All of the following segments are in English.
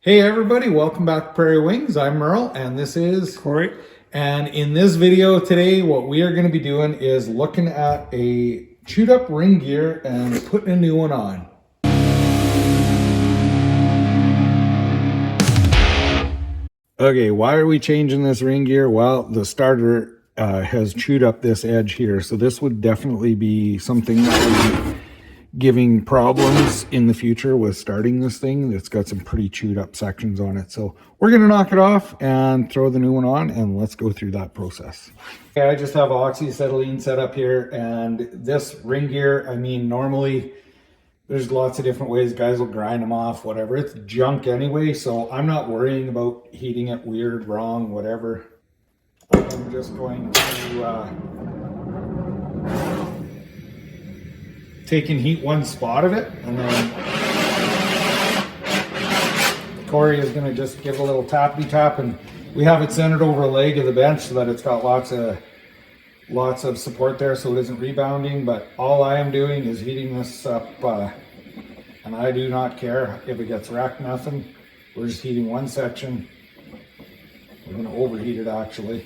Hey everybody, welcome back to Prairie Wings. I'm Merl and this is Cory. And in this video today, what we are going to be doing is looking at a chewed up ring gear and putting a new one on. Okay, why are we changing this ring gear? Well, the starter has chewed up this edge here. So this would definitely be something that would be giving problems in the future with starting this thing. It's got some pretty chewed up sections on it. So we're going to knock it off and throw the new one on, and let's go through that process. Okay, I just have oxyacetylene set up here, and this ring gear, I mean, normally there's lots of different ways guys will grind them off, whatever. It's junk anyway, so I'm not worrying about heating it weird, wrong, whatever. I'm just going to take and heat one spot of it, and then Cory is going to just give a little tappy tap, and we have it centered over a leg of the bench so that it's got lots of support there so it isn't rebounding. But all I am doing is heating this up, and I do not care if it gets wrecked, nothing. We're just heating one section. We're going to overheat it actually.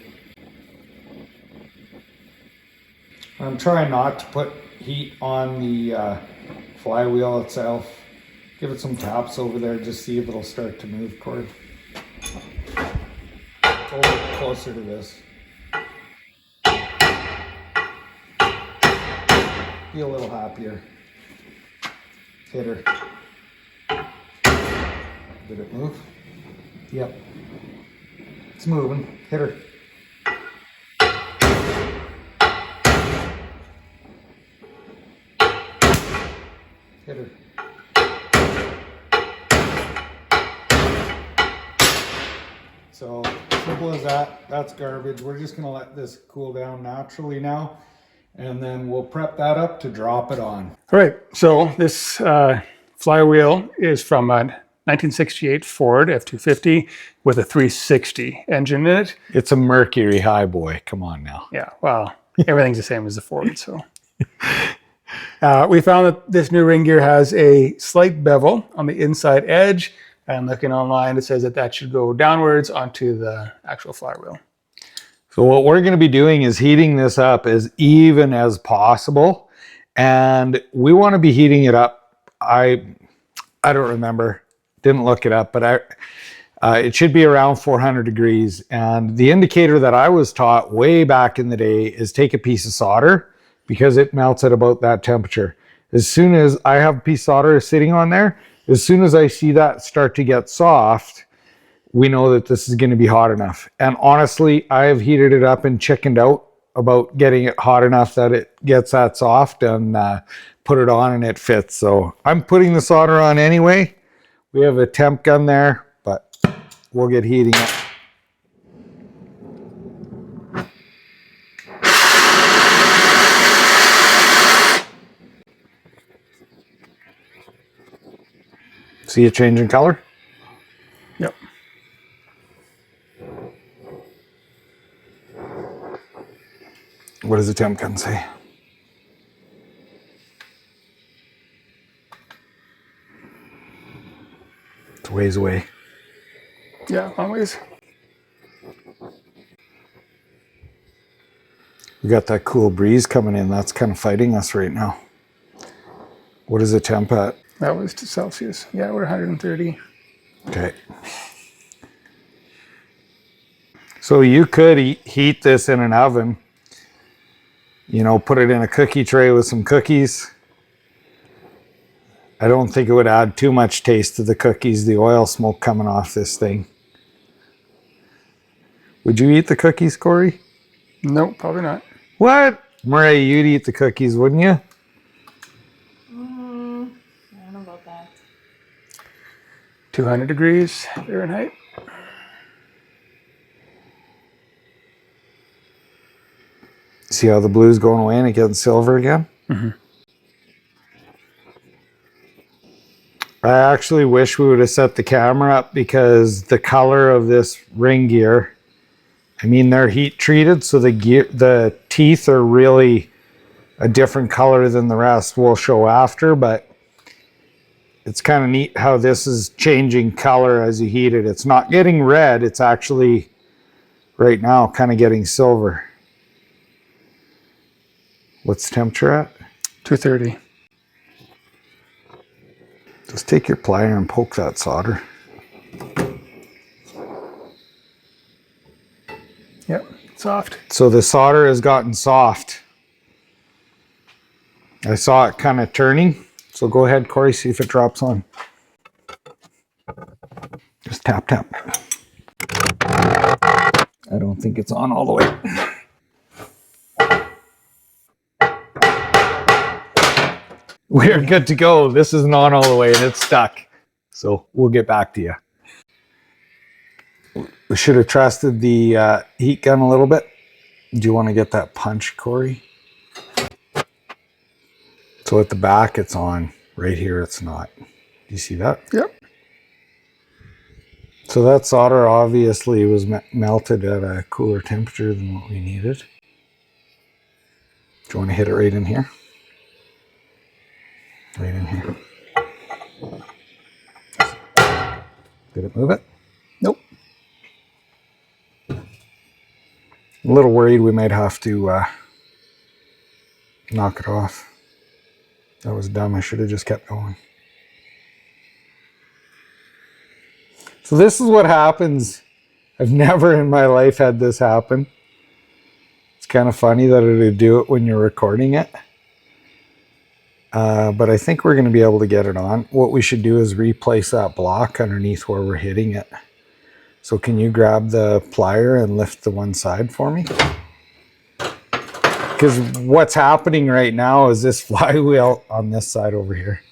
I'm trying not to put heat on the flywheel itself. Give it some taps over there, just see if it'll start to move, Cory. Go a little closer to this. Be a little happier. Hit her. Did it move? Yep. It's moving. Hit her. Hit her. So simple as that. That's garbage. We're just going to let this cool down naturally now, and then we'll prep that up to drop it on. All right, so this flywheel is from a 1968 Ford F250 with a 360 engine in it. It's a Mercury Highboy. Come on now. Yeah, well, everything's the same as the Ford, so. We found that this new ring gear has a slight bevel on the inside edge, and looking online, it says that that should go downwards onto the actual flywheel. So what we're going to be doing is heating this up as even as possible, and we want to be heating it up. I don't remember, didn't look it up, but it should be around 400 degrees. And the indicator that I was taught way back in the day is take a piece of solder, because it melts at about that temperature. As soon as I have a piece of solder sitting on there, as soon as I see that start to get soft, we know that this is going to be hot enough. And honestly, I have heated it up and chickened out about getting it hot enough that it gets that soft, and put it on and it fits. So I'm putting the solder on anyway. We have a temp gun there, but we'll get heating up. See it changing color? Yep. What does the temp gun say? It's ways away. Yeah, long ways. We got that cool breeze coming in. That's kind of fighting us right now. What is the temp at? That was to Celsius. Yeah, we're 130. Okay. So you could heat this in an oven. You know, put it in a cookie tray with some cookies. I don't think it would add too much taste to the cookies, the oil smoke coming off this thing. Would you eat the cookies, Cory? Nope, probably not. What? Murray, you'd eat the cookies, wouldn't you? I don't know about that. 200 degrees Fahrenheit. See how the blue's going away and it gets silver again? Mm-hmm. I actually wish we would have set the camera up, because the color of this ring gear, I mean, they're heat treated, so the teeth are really a different color than the rest. We'll show after, but it's kind of neat how this is changing color as you heat it. It's not getting red. It's actually right now kind of getting silver. What's the temperature at? 230. Just take your plier and poke that solder. Yep, soft. So the solder has gotten soft. I saw it kind of turning. So go ahead, Cory, see if it drops on. Just tap, tap. I don't think it's on all the way. We're good to go. This isn't on all the way and it's stuck. So we'll get back to you. We should have trusted the heat gun a little bit. Do you want to get that punch, Cory? So at the back it's on. Right here it's not. Do you see that? Yep. So that solder obviously was melted at a cooler temperature than what we needed. Do you want to hit it right in here? Right in here. Did it move it? Nope. A little worried we might have to knock it off. That was dumb. I should have just kept going. So this is what happens. I've never in my life had this happen. It's kind of funny that it would do it when you're recording it. But I think we're going to be able to get it on. What we should do is replace that block underneath where we're hitting it. So can you grab the plier and lift the one side for me? Because what's happening right now is this flywheel on this side over here.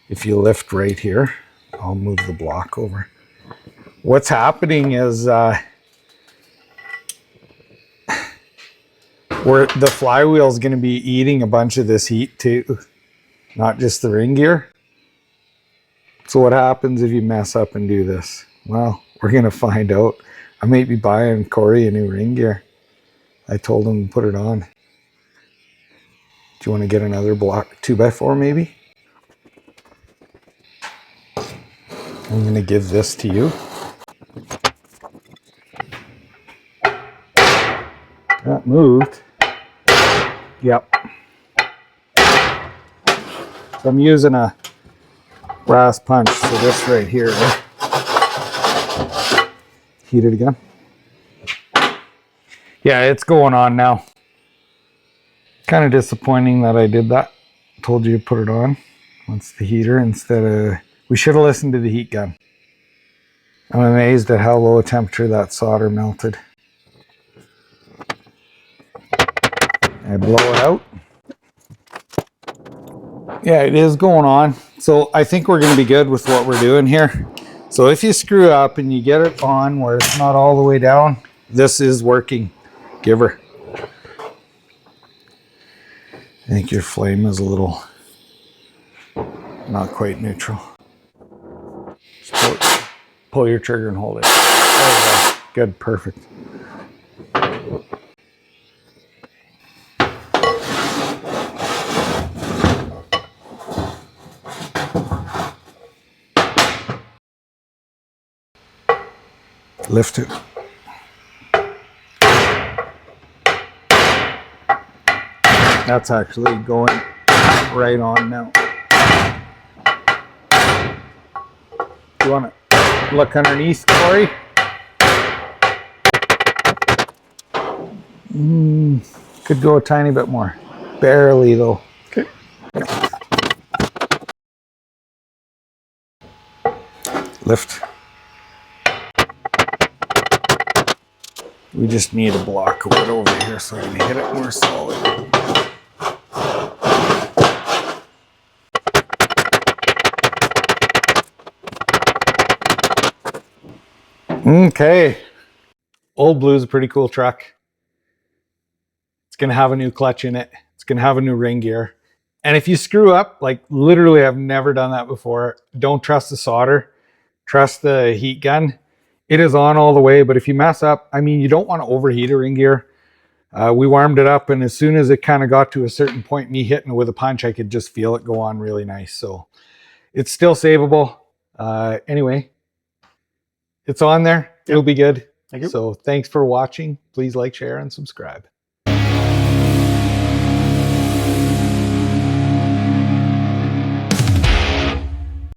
If you lift right here, I'll move the block over. What's happening is where the flywheel is going to be eating a bunch of this heat too, not just the ring gear. So what happens if you mess up and do this? Well, we're going to find out. I might be buying Cory a new ring gear. I told him to put it on. Do you want to get another block 2x4 maybe? I'm going to give this to you. That moved. Yep. So I'm using a brass punch. So this right here. Heat it again. Yeah, it's going on now. Kind of disappointing that I did that. Told you to put it on. Once the heater instead of... We should have listened to the heat gun. I'm amazed at how low a temperature that solder melted. I blow it out. Yeah, it is going on. So I think we're going to be good with what we're doing here. So if you screw up and you get it on where it's not all the way down, this is working. Give her. I think your flame is a little not quite neutral. Just pull your trigger and hold it. There you go. Good, perfect. Lift it. That's actually going right on now. You want to look underneath, Cory? Could go a tiny bit more. Barely though. Okay. Lift. We just need a block of wood over here so I can hit it more solid. Okay. Old Blue's a pretty cool truck. It's going to have a new clutch in it. It's going to have a new ring gear. And if you screw up, like literally I've never done that before, don't trust the solder. Trust the heat gun. It is on all the way, but if you mess up, I mean, you don't want to overheat a ring gear. We warmed it up, and as soon as it kind of got to a certain point, me hitting it with a punch, I could just feel it go on really nice. So it's still savable. Anyway, it's on there. It'll be good. Thank you. So thanks for watching. Please like, share, and subscribe.